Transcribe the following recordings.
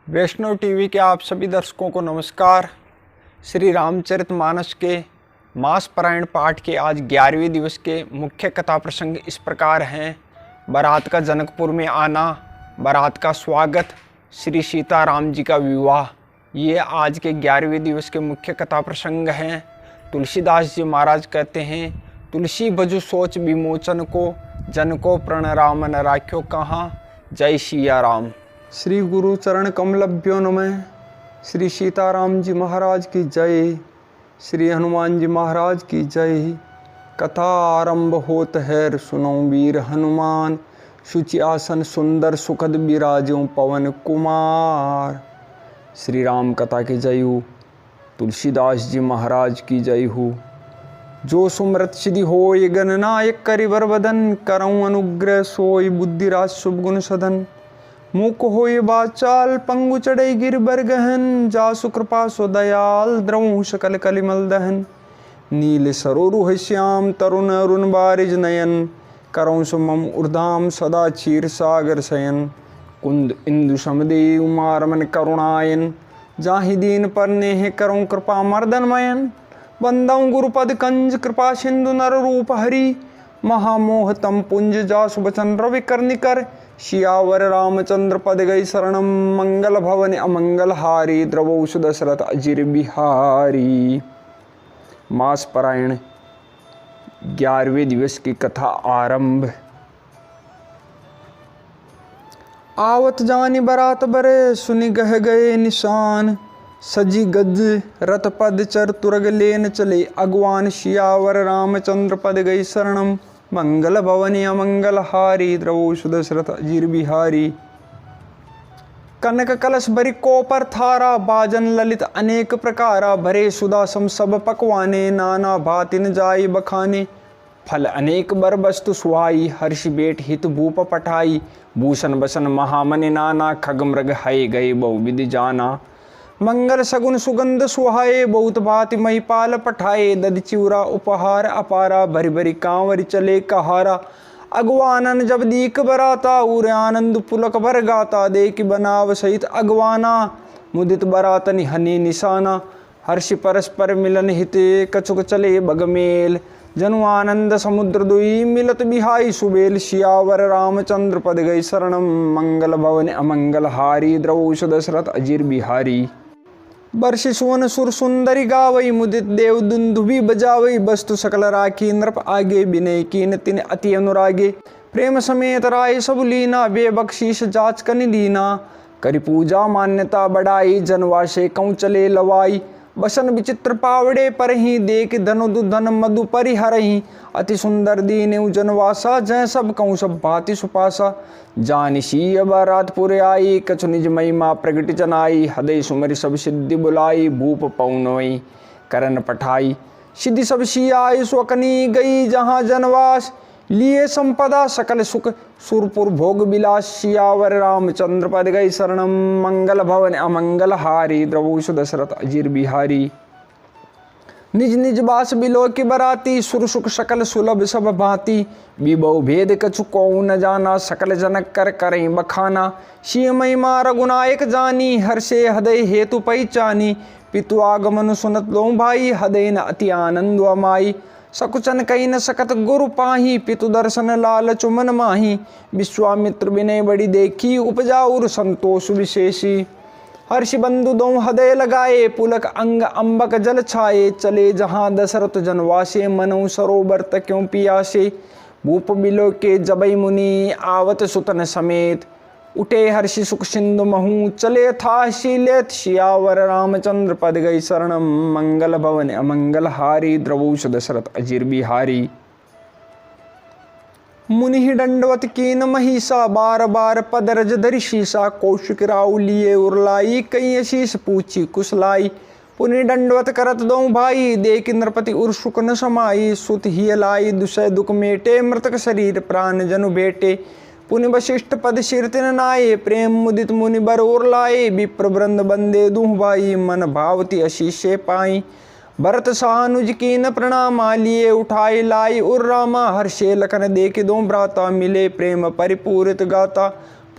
वैष्णव TV के आप सभी दर्शकों को नमस्कार। श्री रामचरितमानस के मास पारायण पाठ के आज 11वें दिवस के मुख्य कथा प्रसंग इस प्रकार हैं। बारात का जनकपुर में आना, बारात का स्वागत, श्री सीताराम जी का विवाह, ये आज के 11वें दिवस के मुख्य कथा प्रसंग हैं। तुलसीदास जी महाराज कहते हैं, तुलसी भजु सोच विमोचन को, जन को प्रण राम न राख्यो कहाँ, जय सिया राम। श्री गुरु चरण कमलभ्यो नमः। श्री सीताराम जी महाराज की जय, श्री हनुमान जी महाराज की जय। कथा आरंभ होत है, सुनो वीर हनुमान, शुचि आसन सुंदर सुखद विराजो पवन कुमार। श्री राम कथा की जय हो, तुलसीदास जी महाराज की जय हो। जो सुमृत सिद्धि होय गणनायक करिवर वदन, करऊँ अनुग्रह सोय बुद्धिराज शुभ गुण सदन। मुख होय बाचाल पंगु चढ़ई गिरबर गहन, जासु कृपा सो दयाल द्रवहु सकल कलिमल दहन। नील सरोरु श्याम तरुण अरुण बारिज नयन, करऊँ सुमम उर्धाम सदा क्षीर सागर शयन। कुंद इंदु समदे उमारमन करुणायन, जाहि दीन पर नेह करऊँ कृपा मर्दनमयन। बंदऊँ गुरुपद कंज कृपा सिंधु नर रूप हरि, महामोह तम पुंज जासु बचन रवि करनिकर। सियावर रामचंद्र पद गई शरणम, मंगल भवन अमंगल हारी, द्रवौ दशरथ अजिर बिहारी। मास पारायण 11वें दिवस की कथा आरंभ। आवत जानी बरात बरे, सुनि गह गए निशान। सजी गज रथ पद चर तुरग लेन चले अगवान, सियावर रामचंद्र पद गई शरणम, मंगल भवनी अमंगल हारी, द्रवौ दशरथ अजिर बिहारी। कनक कलश भरी कोपर थारा, बाजन ललित अनेक प्रकारा। भरे सुदा सम सब पकवाने, नाना भाति न जाई बखाने। फल अनेक बर वस्तु सुहाई, हर्ष बेट हित भूप पठाई। भूषण बसन महामनि नाना, खग मृग हय गए बहु विधि जाना। मंगल सगुन सुगंध सुहाए, बहुत भांति महिपाल पठाए। दध चिउरा उपहार अपारा, भरी भरी कांवरी चले कहारा। अगवानन जब दीक बराता, उर आनंद पुलक भर गाता। देख बनाव सहित अगवाना, मुदित बरातनि हनि निशाना। हर्षि परस्पर मिलन हिते, कछुक चले बगमेल। जनु आनंद समुद्र दुई, मिलत बिहाई सुबेल। सियावर रामचंद्र पद गई शरणम, मंगल भवन अमंगल हारी, द्रवौ दशरथ अजिर बिहारी। बर्षि सुवन सुर सुंदरी गावई, मुदित देव दुंदुभि बजावई। वस्तु सकल राखी नृप आगे, विनय कीन तिन अति अनुरागे। प्रेम समेत राय सब लीना, बे बख्शीश जाच कनि दीना। करि पूजा मान्यता बढ़ाई, जनवासे कऊँ चले लवाई। बसन विचित्र पावड़े पर ही, देख धनु दुधन मधु परिहरही। अति सुंदर दीन जनवासा, जय सब कहूँ सब भांति सुपासा। जानिसी बारातपुर आई, कछु निज महिमा प्रगट जनाई। हृदय सुमरि सब सिद्धि बुलाई, भूप पौनवई करन पठाई। सिद्धि सब सियाई स्वकनी गई, जहाँ जनवास। लिए संपदा सकल सुख, सुरपुर भोग विलास। सियावर रामचंद्र पद गई शरणम, मंगल भवन अमंगल हारी, द्रवौ दशरथ अजिर बिहारी। निज निज बास बिलो की बराती, सुर सुख सकल सुलभ सब भांति। विभव भेद कछु को न जाना, सकल जनक कर करई बखाना। सिय महिमा रघुनायक जानी, हर्षे हृदय हेतु पहिचानी। पितु आगमन सुनत लो भाई, हृदय न अति आनंद अमाई। सकुचन कही न सकत गुरु पाही, पितु दर्शन लाल चुमन माही। विश्वामित्र विनय बड़ी देखी, उपजा उर संतोष विशेषी। हर्षि बंधु दो हृदय लगाए, पुलक अंग अंबक जल छाए। चले जहाँ दशरथ जनवासे, मनऊ सरोवर तक्यों पियासे। भूप बिलो के जबई मुनि, आवत सुतन समेत। उठे हर्षि सुख सिंधु महू, चले था शीलेत। सियावर रामचंद्र पद गई शरणम, मंगल भवन अमंगल हारी, द्रवौ दशरथ अजिर बिहारी। मुनि दंडवत कीन महिषा, बार बार पद रज धरि शीसा। कौशिक राउ लिए उरलाई, कई अशीष पूछी कुशलाई। पुनि दंडवत करत दो भाई, देख नृपति उर सुख न समाई। सुत ही लाई दुसय दुख मेटे, मृतक शरीर प्राण जनु बेटे। पुनि वशिष्ठ पद सिर तिन नाये, प्रेम मुदित मुनि बर ओर लाए। विप्र वृंद बंदे दुह भाई, मन भावती अशीषे पाई। भरत सानुज कीन प्रणामा, लिए उठाई लाई उर रामा। हर्षे लखन देख दो भ्राता, मिले प्रेम परिपूरित गाता।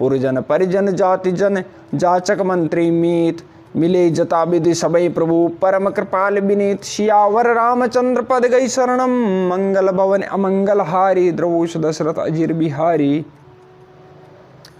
पुरजन परिजन जाति जन जाचक मंत्री मीत मिले जता विधि सबई प्रभु परम कृपाल विनीत। सियावर रामचंद्र पद गई शरणम मंगल भवन अमंगल हारी द्रवोष दशरथ अजीर बिहारी।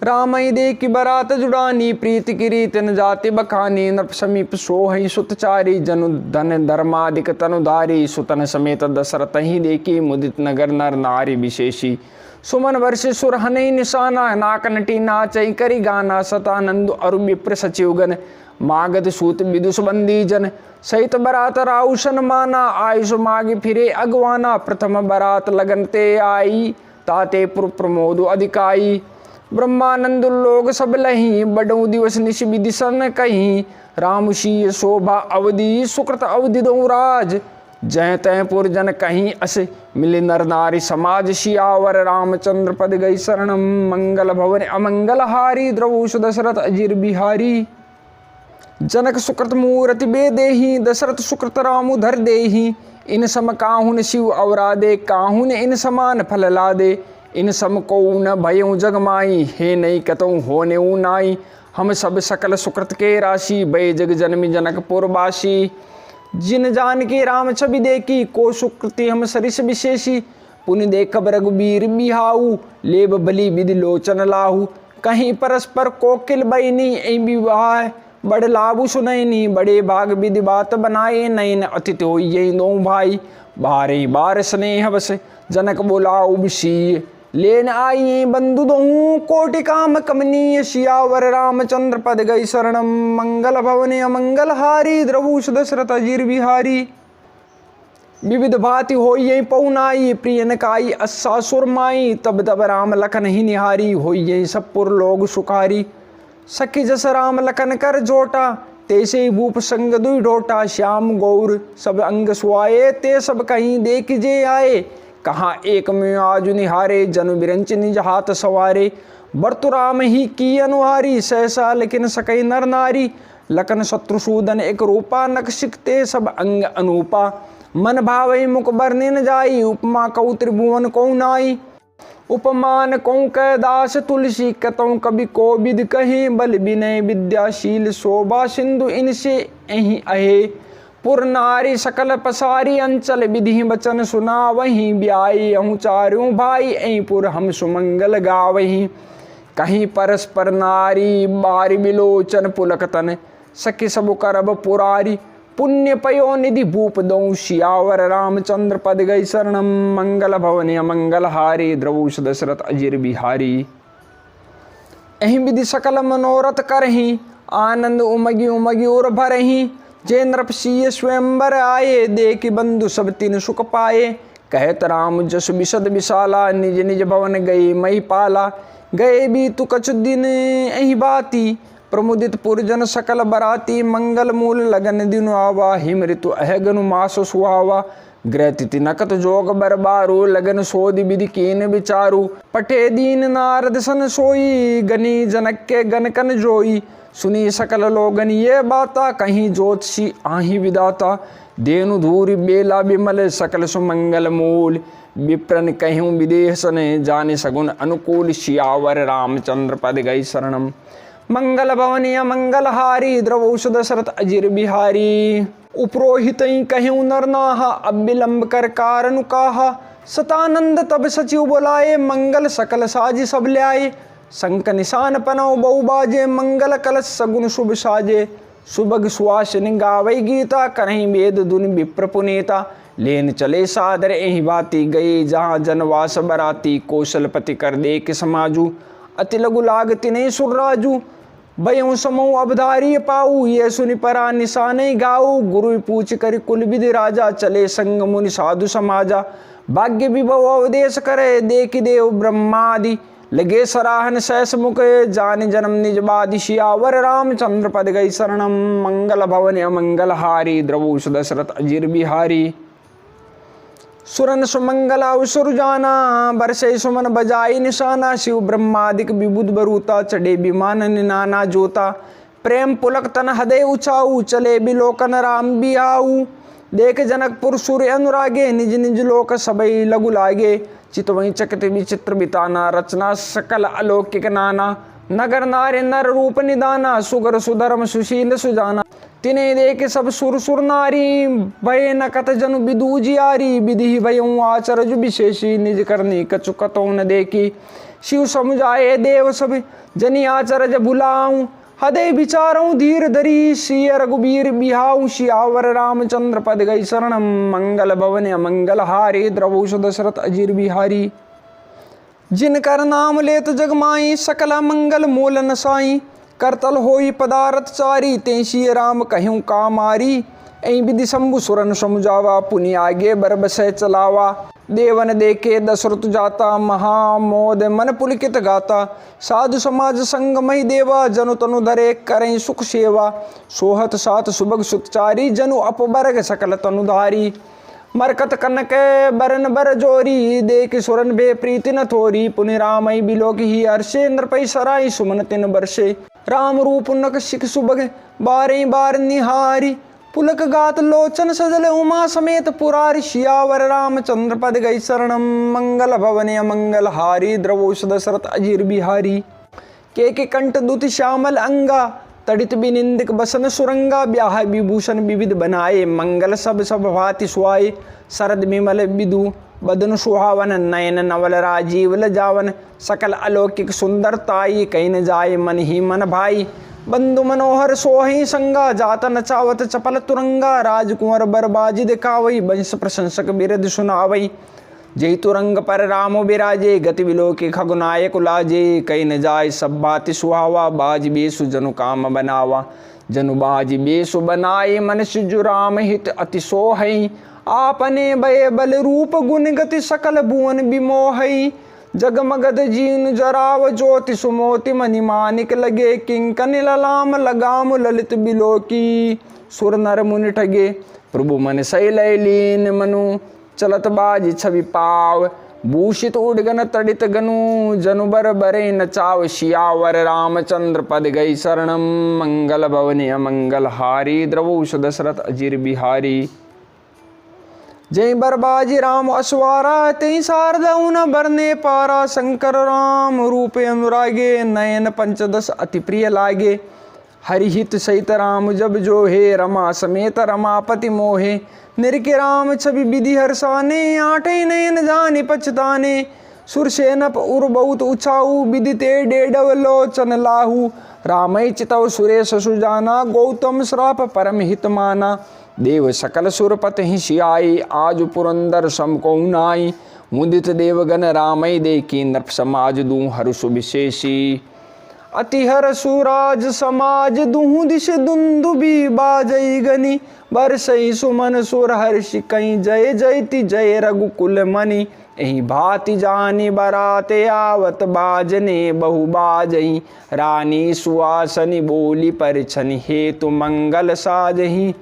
रामई दे की बरात जुड़ानी प्रीति की रीत न जाति बखानी नृप समीप सोहई सुतचारी जनु धन धर्मादिक तनुधारी सुतन समेत दशरथ ही देखी मुदित नगर नर नारी विशेषी। सुमन वर्ष सुरहनई निशाना नाक नटी नाचई करी गाना सतानंद अरु विप्र सचिवगन मागध सूत विदुष बंदी जन सहित बरात राउशन माना आयुष मागी फिरे अगवाना प्रथम बरात लगन ते आई ताते पुर प्रमोद अधिकाई। ब्रह्मानंद लोग सब लही बडऊ दिवस निश विदिशन कहीं रामशी शोभा अवधि सुकृत अवधि दो राज जय तय पुरजन कहीं अस मिले नर नारी समाज। सियावर रामचंद्र पद गई शरणम मंगल भवन अमंगल हारी द्रवोष दशरथ अजीर बिहारी। जनक सुकृत मूर्ति बेदेही दशरथ सुकृत रामु धर देही इन सम काहुन शिव अवरादे काहुन इन समान फल लादे इन सम को न भयऊ जगमाई हे नई कतऊ होने नाई हम सब सकल सुकृत के राशि भय जग जन्मी जनकपुर बासी। जिन जान के राम छवि देखी को सुकृति हम सरिस विशेषी पुण्य देखब रघुबीर बिहाऊ लेब बलि विधि लोचन लाहू कहीं परस्पर कोकिल बयनी ऐ विवाह बड़ लाभु सुनैनी बड़े भाग विधि बात बनाए नयन अतिथि हो यही दो भाई बारे बार स्नेह बस जनक बोलाऊ बिशी लेन आई बंधु दोहू कोटि काम कमनीय। सियावर रामचंद्र पद गई शरणम मंगल भवन अमंगल हारी द्रवूष दशरथ अजीर बिहारी। विविध भांति हो यही पौनाई प्रियन काई अस्सा सुरमाई तब तब राम लखन ही निहारी हो यही सब पुर लोग सुखारी। सखी जस राम लखन कर जोटा तेसे भूप संग दुई ढोटा श्याम गौर सब अंग सुआए ते सब कहीं देख जे आए कहाँ एक में आजु निहारे जनु बिरंच निज हाथ सवारे। बर्तुराम ही की अनुहारी सहसा लेकिन सकई नर नारी लखन शत्रुसूदन एक रूपा नक सिकते सब अंग अनूपा मन भावई मुख बरने न जाई उपमा कौ त्रिभुवन कौ नाई। उपमान कौ कह दास तुलसी कतौ कवि को विद कहे बल विनय विद्याशील शोभा सिंधु इनसे अहि अहे पुर नारी सकल पसारी अंचल विधि बचन सुना वहीं ब्याई अहूँ चारू भाई ऐ पुर हम सुमंगल गावहीं। कहीं परस्पर नारी बारी विलोचन पुलकतन सखी सब करब पुरारी पुण्य पयो निधि भूप दौ। सियावर रामचंद्र पद गई शरणम मंगल भवन अमंगल हारी द्रवूष दशरथ अजीर बिहारी। अहि विधि सकल मनोरथ करही आनंद उमगी उमगी और भरही जे नृपसीय स्वयंवर आए देख बंधु सब तीन सुख पाए। कहत राम जस विशद विशाला निज निज भवन गए मही पाला गए भी तु कछ दिन अहि बाती प्रमुदित पुरजन सकल बराती मंगल मूल लगन दिनु आवा हिम ऋतु अहगनु मास सुहावा ग्रह तिथि नकत जोग बरबारू लगन सोधि विधि कीन विचारू पठे दीन नारद सन सोई गनी जनक के गनकन जोई सुनी सकल लोगन ये बाता कहीं ज्योतिषी आही विदाता देनु धूरि बेला विमल सकल सुमंगल मूल विप्रन कहूँ विदेशन जाने सगुन अनुकूल। सियावर रामचंद्र पद गई शरणम मंगल भवन अमंगल हारी द्रवोष दशरथ अजीर बिहारी। उपरोहित कहूँ नरनाहा अब विलंब कर कारण कहा सतानंद तब सचिव बुलाए मंगल सकल साज सब ल्याए। शंक निशान पनौ बहु बाजे मंगल कलश सगुन शुभ साजे सुबग सुहासिन गावई गीता करहीं वेद धुन विप्र पुनीता। लेन चले सादर एहि बाती गए जहाँ जनवास बराती कौशलपति कर दे के समाजू अति लघु लाग तिने सुरराजू भयऊ समऊ अवधारी पाऊ ये सुनि परा निशाने गाऊ गुरु पूछ कर कुल विधि राजा चले संग मुनि साधु समाजा। भाग्य विभव अवदेश करे देख देव ब्रह्मादि लगे सराहन सहस मुख जान जन्म निज बादि। सियावर रामचंद्र पद गई शरणम मंगल भवन अमंगल हारी द्रवोष दशरथ अजीर बिहारी। सुरन सुमंगल अवसुर जाना बरसे सुमन बजाई निशाना शिव ब्रह्मादिक विबुध बरूता चढ़े विमान निनाना जोता प्रेम पुलक तन हृदय उचाऊ चले बिलोकन राम बिहाऊ। देख जनकपुर सूर्य अनुरागे निज निज लोक सबई लघु लागे चितवई चकित विचित्र बिताना रचना सकल अलौकिक नाना नगर नारे नर रूप निदाना, सुगर सुधर्म सुशील सुजाना। तिने देख सब सुर सुर नारी, भय नकत जनु विदु जियारी। विधि भयऊ आचरज विशेषी, निज करनी कछु कतौ न देखी। शिव समुझाए देव सब, जनि आचरज भुलाऊं। हृदय विचारऊं धीर धरी, सिय रघुबीर बिहाऊ। सियावर रामचंद्र पद गई शरणम, मंगल भवन अमंगल हारी। द्रवहुष दशरथ अजीर बिहारी। जिनकर नाम लेत जग माई, सकल मंगल मूल न साई। करतल होई पदारथ चारी, तेसिय राम कहूँ कामारी। ऐ विधि शंभु सुरन समुझावा, पुनि आगे बरबसै चलावा। देवन देखे दशरथ जाता, महामोद मन पुलकित गाता। साधु समाज संग मही देवा, जनु तनु धरे करें सुख सेवा। सोहत सात सुभग सुतचारी, जनु अपबरग सकल तनुधारी। मरकत कनक बरन बर जोरी, देख सुरन बे प्रीति न थोरी। पुनि रामई बिलोक ही हर्षे, नृपै सराय सुमन तिन बरसे। राम रूप नक शिख सुभग, बारें बार निहारी। पुलक गात लोचन सजल, उमा समेत पुरारी। सियावर रामचंद्र पद गई शरणम, मंगल भवन अमंगल हारी। द्रवहुष दशरथ अजीर बिहारी। के कंठ दुति श्यामल अंगा, तड़ित बिनिंदिक बसन सुरंगा। ब्याह विभूषण विविध बनाए, मंगल सब सब भांति सुहाए। शरद विमल विदु बदन सुहावन, नयन नवल राजीव लजावन। सकल अलौकिक सुंदरताई, कहीं न जाए मन ही मन भाई। बंधु मनोहर सोहि संगा, जात नचावत चपल तुरंगा। राजकुंवर बरबाजी दिखावई, वंश प्रशंसक बिरद सुनावई। जय तुरंग पर राम बिराजे, गति विलोके खगुनायक लाजे। कहीं न जाय सब बाति सुहावा, बाज बेसु जनु काम बनावा। जनु बाज बेसु बनाए, मन सिजु राम हित अति सोहई। आपने भय बल रूप गुण गति, सकल भुवन बिमोहई। जगमगद जीन जराव ज्योति, सुमोति मणि मानिक लगे। किंकन ललाम लगाम ललित बिलोकी, सुर नर मुनि ठगे। प्रभु मन शैल लीन मनु, चलत बाज छवि पाव। भूषित उडगन तड़ित गनु, जनु बर बरे नचाव। सियावर रामचंद्र पद गई शरणम, मंगल भवन अमंगल हारी। द्रवहुष दशरथ अजीर बिहारी। जय बरबाजी राम अश्वारा, तई शारदऊ न बरने पारा। शंकर राम रूप अनुरागे, नयन पंचदश अति प्रिय लागे। हरिहित सहित राम जब जो हे, रमा समेत रमापति मोहे। निरके राम छवि विधि हर्षाने, आठे नयन जाने पछताने। सुरसेनप उर बहुत उछाऊ, विदिते डेडव लोचन लाहू। रामय चितव सुरेश सुजाना, गौतम श्राप परम हित माना। देव सकल सुरपत ही सियाई, आज पुरंदर सम को नाई। मुदित देवगन रामय देखी, नृप समाज दूं हर्षु विशेषी। अति हर्षु राज समाज, दूं दिश दुंदुबी बाजई गनी। बरसई सुमन सुर हर्षि, कहीं जय जयति जय रघुकुल मणि। एहि भाति जानी बराते, आवत बाजने बहु बाजही। रानी सुवासनी बोली, परिछनि हेतु मंगल साजही।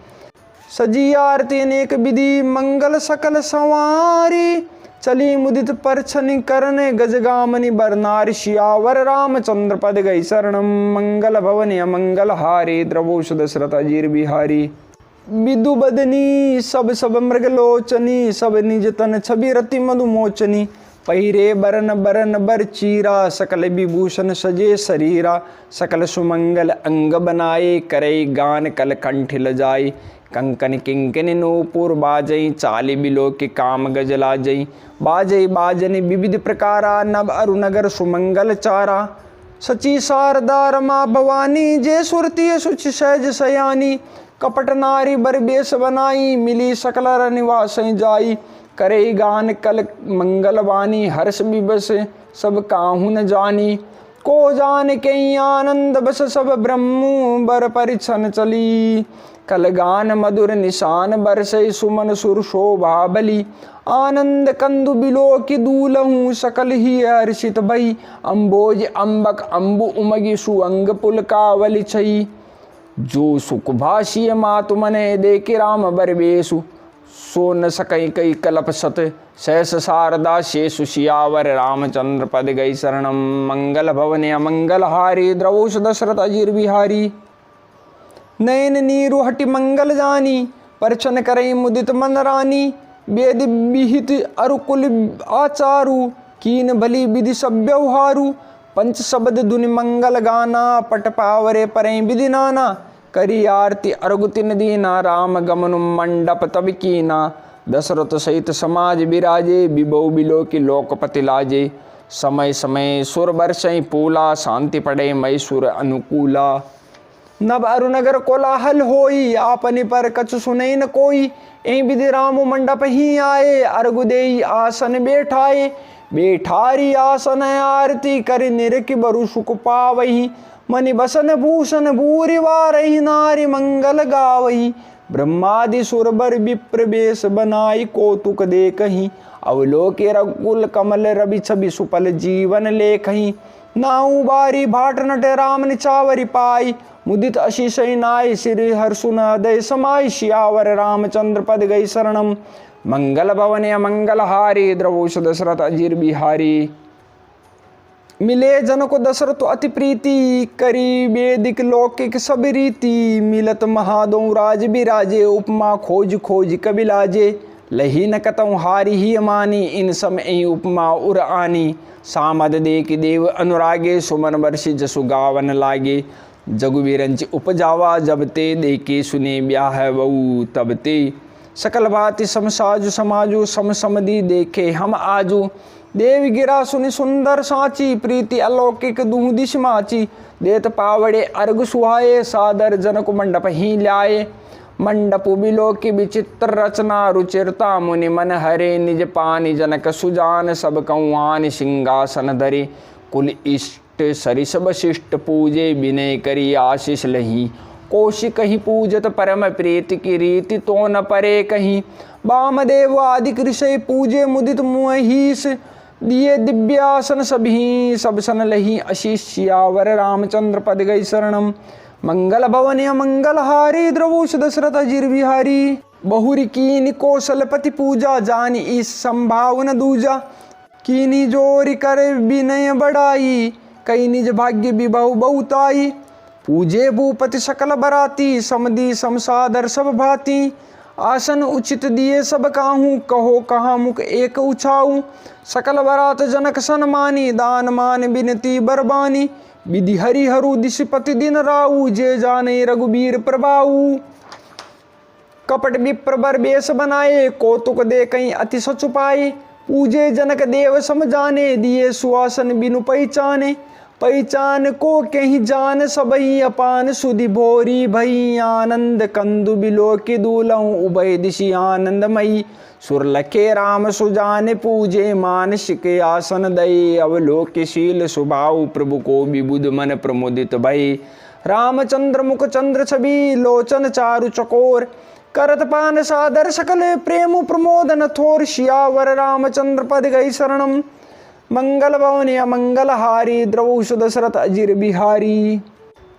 सजी आरती अनेक विधि, मंगल सकल संवारी। चली मुदित परछनि करने, गजगामनि बरनारी। सियावर रामचंद्र पद गई शरणम, मंगल भवन अमंगल हारी। द्रवहुष दशरथ अजीर बिहारी। विदु बदनी सब सब मृगलोचनी, सब निज तन छवि रति मधुमोचनी। पहिरे बरन बरन बर चीरा, सकल विभूषण सजे शरीरा। सकल सुमंगल अंग बनाए, करे गान कल कंठ लजाई। कंकन किंकन नूपुर बाजई, चाली बिलो के काम गजला जई। बाजई बाजनी विविध प्रकारा, नभ अरु नगर सुमंगल चारा। सची शारदा रमा भवानी, जय सुरती सुच सहज सयानी। कपट नारी बर बेस बनाई, मिली सकल निवास जाई। करे गान कल मंगलवानी, हर्ष विबस सब काहू न जानी। को जान के आनंद बस सब ब्रह्मु बर परिछन चली। कल गान मधुर निशान, बरसई सुमन सुर शोभा बली। आनंद कंदु बिलो की दूलहूँ, सकल ही हर्षित भई। अम्बोज अम्बक अम्बु उमगी, सुअंग पुलकावली छई। जो सुख भाषिय मातु मने, देखे राम बरबेसु। सो न सकई कई कलप सत, सहस शारदा शेषु। सियावर रामचंद्र पद गई शरणम, मंगल भवन अमंगल हारी। द्रवहुष दशरथ अजीर बिहारी। नयन नीरु हटि मंगल जानी, परछन करई मुदित मन रानी। वेद विहित अरुकुल आचारु, कीन भली विधि सब व्यवहारु। पंच शब्द दुनि मंगल गाना, पट पावरे परें विधि नाना, करी आरती अर्घ तिन दीना, राम गमनु मंडप तब कीना, दशरथ सहित समाज विराजे, बिबौ बिलो की लोकपति लाजे, समय समय सुर बरसई पूला, शांति पड़े मई सुर अनुकूला, नभ अरुनगर कोलाहल होई, आपनि पर कछु सुनई न कोई, एहि विधि राम मंडप ही आए, अर्घ देई आसन बैठाए, बैठारी आसन आरती कर निरखि बरु सुख पावही, मनि बसन भूषण भूरि वारहि, नारी मंगल गावही, ब्रह्मादि सुरबर विप्र बेश बनाई, कौतुक देखहि, अवलोके रघुकुल कमल रवि छवि सुपल जीवन लेखहि, नाऊ बारी भाट नट राम निचावरी पाई, मुदित अशिषय नाय श्री हर्षुन हृदय समाय, सियावर रामचंद्र पद गई शरणम, मंगल भवन मंगल हारी, द्रवोष दशरथ अजीर बिहारी। मिले जन को दशरथ अति प्रीति, करी वेदिक लौकिक सब रीति, मिलत महादो राज बिराजे, उपमा खोज खोज कबि लाजे, लही न कतऊ हारी ही मानी, इन सम एहि उपमा उर आनी, सामद देख देव अनुरागे, सुमन वर्षि जसु गावन लागे, जगु विरंच उपजावा, जब ते देखे सुने ब्याह बहू तब ते, सकल भांति समसाजु समाजु, सम समदी देखे हम आजू, देव गिरा सुनि सुंदर साची, प्रीति अलौकिक दूह दिश माची, देत पावड़े अर्घ सुहाए, सादर जनक मंडप ही ल्याए, मंडप बिलो की विचित्र रचना, रुचिरता मुनि मन हरे, निज पानी जनक सुजान, सब कौआन सिंहासन धरे, कुल इष्ट सरिस वशिष्ठ पूजे, विनय करी आशीष लही, कौशिक ही पूजत परम प्रीति की रीति, तो न परे कहीं, वामदेव आदि ऋषि पूजे, मुदित मुहीस दिए दिव्यासन सभी, सब सन लही आशीष, सियावर रामचंद्र पद गई शरणम, मंगल भवन मंगल हारी, द्रवोष दशरथ अजीर बिहारी, बहुरी कीन कौशलपति पूजा, जानी इस संभावना दूजा, कीनी जोरी कर विनय बढ़ाई, कई निज भाग्य विभव बहुताई, पूजे भूपति सकल बराती, समदी समसादर सब भांति, आसन उचित दिए सब काहू, कहो कहाँ मुख एक उछाऊ, सकल बरात जनक सन्मानी, दान मान बिनती बरबानी, विधि हरिहरु दिशपति दिन राऊ, जे जाने रघुबीर प्रभाऊ, कपट विप्र बर बेश बनाए, कौतुक दे कहीं अति सच पाए, पूजे जनक देव सम जाने, दिए सुआसन बिनु पहचाने, पहचान को कहीं जान सबही, अपान सुधि भोरी भई, आनंद कंदु बिलो के दूलहूँ, उभय दिशि आनंदमयी, सुर लखे राम सुजान पूजे, मानसिक आसन दये, अवलोकशील स्वभाव, प्रभु को विबुध मन प्रमुदित भय, रामचंद्र मुख चंद्र छवि, लोचन चारु चकोर, करत पान सादर सकल प्रेम प्रमोदन थोर, सियावर रामचंद्र पद गई शरणम, मंगल भवन मंगल हारी, द्रवोष दशरथ अजीर बिहारी,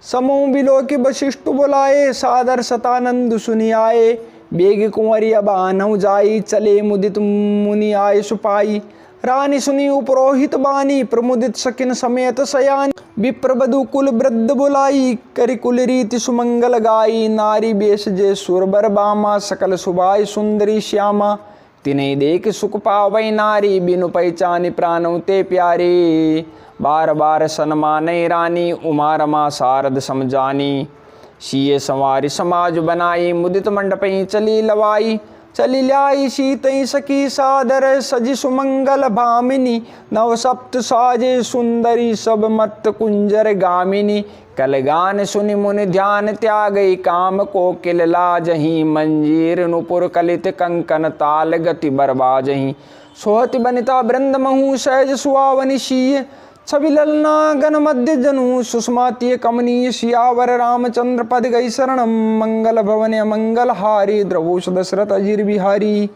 समूह बिलो के वशिष्ठ बुलाए, सादर सतानंद सुनि आए, बेग कुंवरी अब आनऊ जाई, चले मुदित मुनि आय सुपाई, रानी सुनी उपरोहित बानी, प्रमुदित सकिन समेत सयानी, विप्र बधु कुल वृद्ध बुलाई, करि कुल रीति सुमंगल गाई, नारी बेश जे सुरबर बामा, सकल सुभाय सुंदरी श्यामा, तिन्हें देख सुख पावै नारी, बिनु पहचानि प्राणौ ते प्यारे, बार बार सन्मानै रानी, उमा रमा शारद समझानी, सिए संवारी समाज बनाई, मुदित मंडपई चली लवाई, चली ल्याई सीतई सखी सादर, सजी सुमंगल भामिनी, नव सप्त साजे सुंदरी, सब मत कुंजर गामिनी, कलगान सुनि मुनि ध्यान त्यागई, काम को किल लाजही, मंजीर नुपुर कलित कंकन ताल गति बरबाजही, सोहति बनिता वृंद महु, सहज सुहावनि शीय, छवि ललना गण मध्य जनु, सुषमातीय कमनीय, सियावर रामचंद्र पद गई शरणम, मंगल भवन मंगल हारी, द्रवोष दशरथ अजीर बिहारी,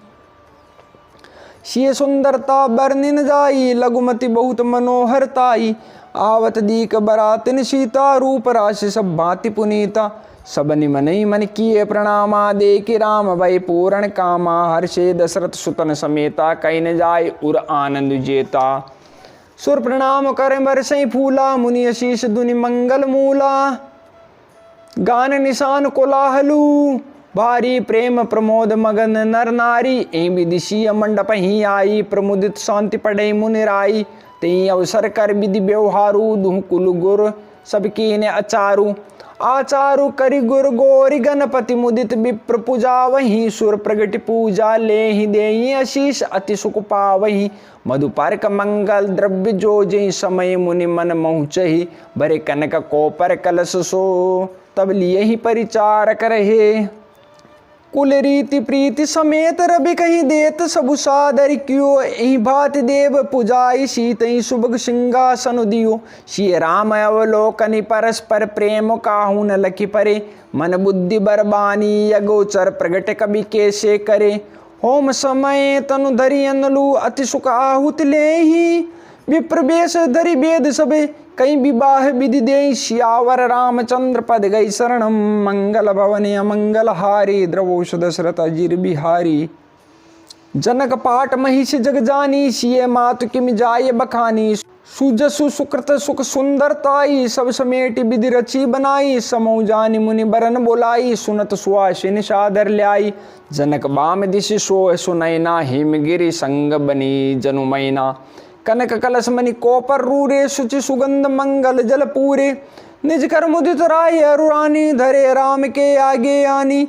सिय सुंदरता बरनिन जाई, लघुमति बहुत मनोहरताई, आवत दीक बरातिन सीता, रूप राशि सब भांति पुनीता, सब निमनई मन किए प्रणामा, देखे राम भय पूर्ण कामा, हर्षे दशरथ सुतन समेता, कहीं न जाय उर आनंद जेता, सुर प्रणाम करें बरसई फूला, मुनि आशीष दुनि मंगल मूला, गान निशान कोलाहलू, भारी प्रेम प्रमोद मगन नर नारी, ए विदिशीय मंडप ही आई, प्रमुदित शांति पढ़े मुनि राई, ते अवसर कर विधि व्यवहारू, दुह कुल गुर सबकी ने अचारू, आचारु करि गुर गोरी गणपति मुदित विप्र पूजा वही, सुर प्रगति पूजा ले ही देई आशीष अति सुख पावही, मधुपर्क मंगल द्रव्य जो जय समय मुनि मन मोचही, भरे कनक कोपर कलश सो तब लिए ही परिचारक रहे, कुल रीति प्रीति समेत रवि कहीं देत सबु सादर क्यों, यही भांति देव पुजाई सीतई सुभग सिंहासन दियो, श्री राम अवलोकनि परस्पर प्रेम काहू न लखि परे, मन बुद्धि बरबानी यगोचर प्रगट कवि कैसे करे, होम समय तनु धरि अनलु अति सुख आहुत लेहि, विप्रवेश धरि वेद सबे कई विवाह विधि दे, श्यावर रामचंद्र पद गई शरणम, मंगल भवने अमंगल हारी, द्रवोष दशरथ अजीर बिहारी, जनक पाट महिष जग जानी, सिय मातु किम जाय बखानी, सुजसु सुकृत सुख सुंदरताई, सब समेट विधि रची बनाई, समौ जानी मुनि बरन बोलाई, सुनत सुहासिन सादर ल्याई, जनक बाम दिशि सोय सुनैना, हिमगिरि संग बनी जनुमैना, कनक कलश मणि कोपर रूरे, शुचि सुगंध मंगल जल पूरे, निज कर मुदित राय अरुरानी, धरे राम के आगे आनी,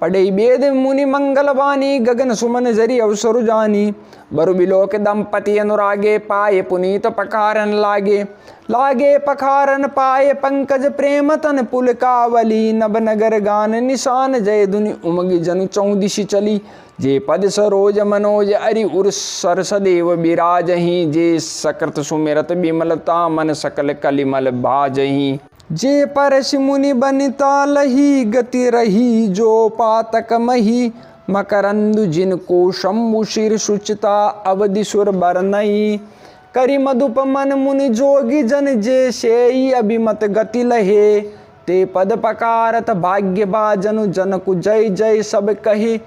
पढ़े वेद मुनि मंगल वाणी, गगन सुमन जरी अवसरु जानी, बरु बिलोक दंपति अनुरागे, पाए पुनीत पखारन लागे, लागे पखारन पाए पंकज प्रेम तन पुल कावली, नभ नगर गान निशान, जय धुनि उमगी जनु चौदिशि चली, जे पद सरोज मनोज अरि उर सर सदैव बिराजही, जे सकृत सुमिरत विमलता मन सकल कलिमल भाजही, जे परसि मुनि बनिता लही, गति रही जो पातक मही, मकरंदु जिनको शंभु शिर सुचिता, अवधि सुर बरनई, करि मधुप मन मुनि जोगी जन, जे सेई अभिमत गति लहे, ते पद पकारत भाग्य बाजनु, जनकु जय जय सब कहे,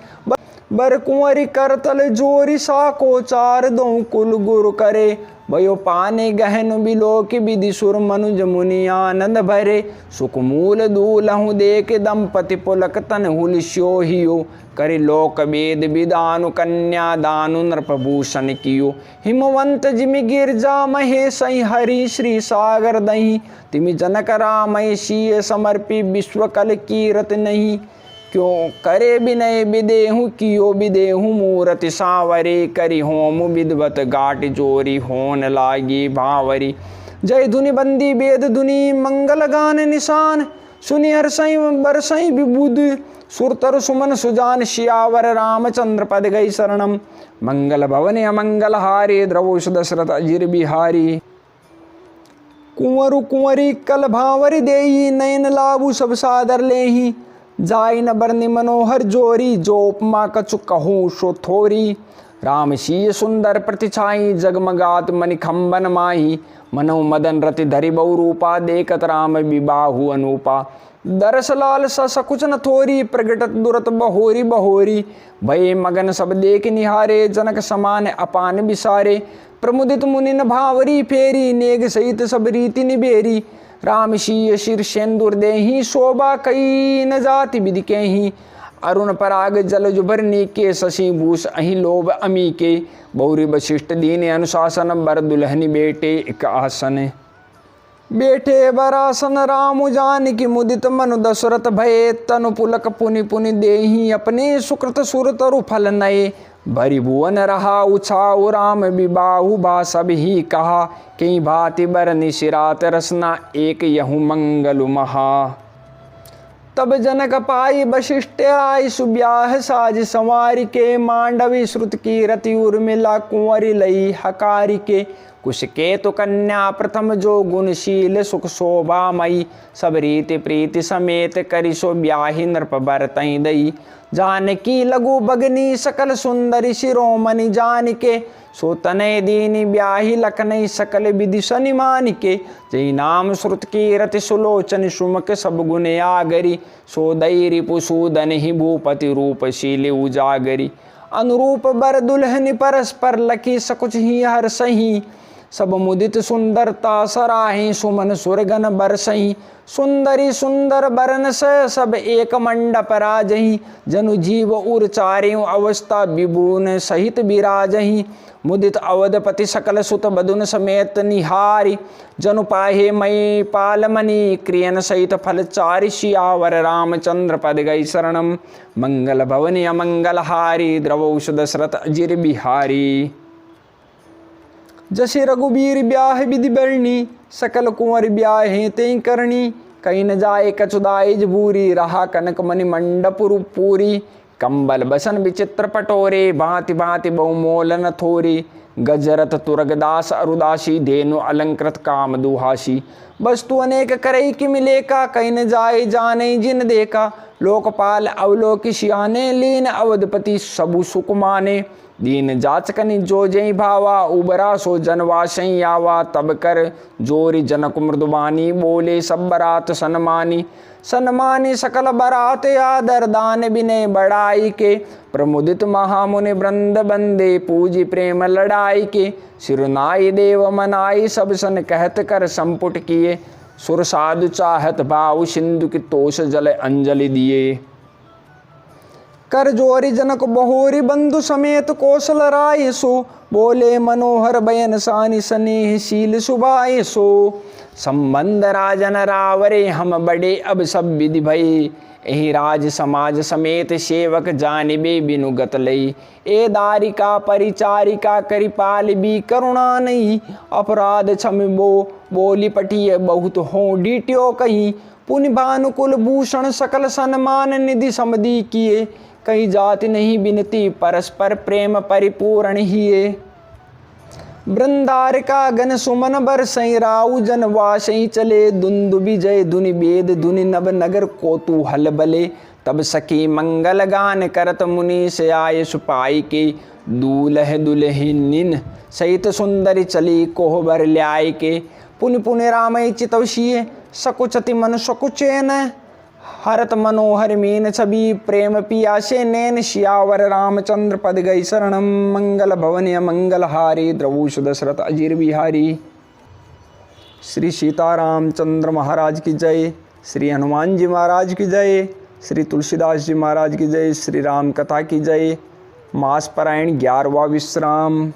बर कुंवरी करतल जोरी साको, चार दो कुल गुरु करे, भयो पाने गहन बिलोक विधि सुर मनुज मुनि आनंद भरे, सुख मूल दूलहु देख दंपति पुलक तन हुलिस्यो हियो, करि लोक वेद विदानु कन्या दानु नृपभूषण कियो, हिमवंत जिमि गिरजा महेश हरि श्री सागर दही, तिमि जनक रामय सिय समर्पी विश्व कल कीरत नहीं, क्यों करे विनय विदेहु कियो विदेहु मूरति सांवरे, करि होम विद्वत गाट जोरी होन लागी भावरी, जय धुनि बंदी वेद धुनि मंगल गान निशान, सुनि हर्षई बरसई विबुध सुरतर सुमन सुजान, श्यावर रामचंद्र पद गई शरणम, मंगल भवने अमंगल हारे, द्रवोष दशरथ अजीर बिहारी, कुंवरु कुंवरी कल भावरी देई, नयन लाभु सब सादर लेही, जाय न बरनि मनोहर जोरी, जो उपमा कछु कहूँ सो थोरी, राम शीय सुंदर प्रतिछाई, जगमगात मणिखंबन माही, मनो मदन रति धरि बहु रूपा, देखत राम विबाहु अनूपा, दरस लाल सकुच न थोरी, प्रगटत दुरत बहोरी बहोरी, भय मगन सब देख निहारे, जनक समान अपान बिसारे, प्रमुदित मुनि न भावरी फेरी, नेग सहित सब रीति निबेरी, राम शीय शिर सेंदुर देही, शोभा कई न जाति विधि के ही, अरुण पराग जल जुभरनी के, शशि भूष अहि लोभ अमी के, बहुरी वशिष्ठ दीन अनुशासन, बर दुल्हनी बेटे एक आसन, बेटे बरासन राम जानकी मुदित मनु दशरथ भये, तनु पुलक पुनि पुनि देही, अपने सुकृत सुर तरु फल नये, भरि भुवन रहा उछाऊ, राम विबाहु बा सब ही कहा, कई भांति बरनि सिरात रसना, एक यहु मंगलु महा, तब जनक पाई वशिष्ठ आई, सुब्याह साज संवारि के, मांडवी श्रुत की रति उर्मिला, कुंवरी लई हकारी के, कुश के तो कन्या प्रथम जो गुणशील सुख शोभामयी, सब रीति प्रीति समेत करि सो ब्याहि नृप बरतई दई, जानकी लघु बगनी सकल सुंदरी शिरोमणि जानिके, सो तनय दीनी ब्याहि लखनई सकल विधि सनिमान के, जय नाम श्रुत की रति सुलोचन सुमक सब गुण आगरी, सो दई रिपुसूदन ही भूपति रूपशील उजागरी, अनुरूप बर दुल्हन परस्पर लखी सकुच ही हर सही, सब मुदित सुंदरता सराहि सुमन सुरगन बरसहि सुंदरी सुंदर बरन से सब एक मंडप राजहि जनु जीव उर चारियों अवस्था विभुन सहित विराजहि मुदित अवधपति सकल सुत बदुन समेत निहारी जनु पाहे मई पालमणि क्रियन सहित फल चारि सियावर रामचंद्र पद गई शरणम मंगल भवनि अमंगलहारी द्रवौष दशरथ अजिर बिहारी। जसे रघुबीर ब्याह विधि बरणी सकल कुंवर ब्याहे ते करणी कहीं न जाए कचुदाई जबूरी रहा कनक मणि मंडप पूरी कंबल बसन विचित्र पटोरे भांति भांति बहुमोलन थोरी गजरत तुरगदास अरुदासी धेनु अलंकृत काम दुहासी वस्तु अनेक करई कि मिले का कहीं न जाए जाने जिन देखा लोकपाल अवलोकि सियाने लीन अवधपति सबु सुख माने दीन जाचकनि जो जय भावा उबरा सो जनवासई आवा तब कर जोरी जनक मृदुबानी बोले सब बरात सन्मानी सन्मानी सकल बरात आदर दान विनय बढ़ाई के प्रमुदित महामुनि वृंद बंदे पूजी प्रेम लड़ाई के सिरुनाई देव मनाई सब सन कहत कर संपुट किए सुर साधु चाहत भाव सिंधु की तोष जल अंजलि दिए कर जोरी जनक बहोरी बंधु समेत कौशल राय सो बोले मनोहर बयन सानि स्नेह शील सुभाए सो संबंध राजन रावरे हम बड़े अब सब विधि भई एहि राज समाज समेत सेवक जानिबे बिनुगत लई ए दारिका परिचारिका करिपाल भी करुणा नहीं अपराध क्षम बोली पटिय बहुत हो डीट्यो कहीं पुण्य भानुकुल भूषण सकल सन्मान निधि समधि किए कहीं जाति नहीं बिनती परस्पर प्रेम परिपूर्ण हिये वृंदारिका गण सुमन बरसई राउ जन वासई चले दुंदु विजय धुनि वेद धुनि नभ नगर कोतूहल बले तब सखी मंगल गान करत मुनि से आय सुपाई के दूल्ह दुल्हनिन सहित सुंदरी चली कोहबर ल्याय के पुनि पुनि रामय चितवशीय सकुचति मन सकुचेन हरत मनोहर मीन छवि प्रेम पियासे नैन सियावर रामचंद्र पद गई शरणम मंगल भवन मंगलहारी द्रवूष दशरथ अजीर बिहारी। श्री सीतारामचंद्र महाराज की जय, श्री हनुमान जी महाराज की जय, श्री तुलसीदास जी महाराज की जय, श्री राम कथा की जय। मास पारायण 11वां विश्राम।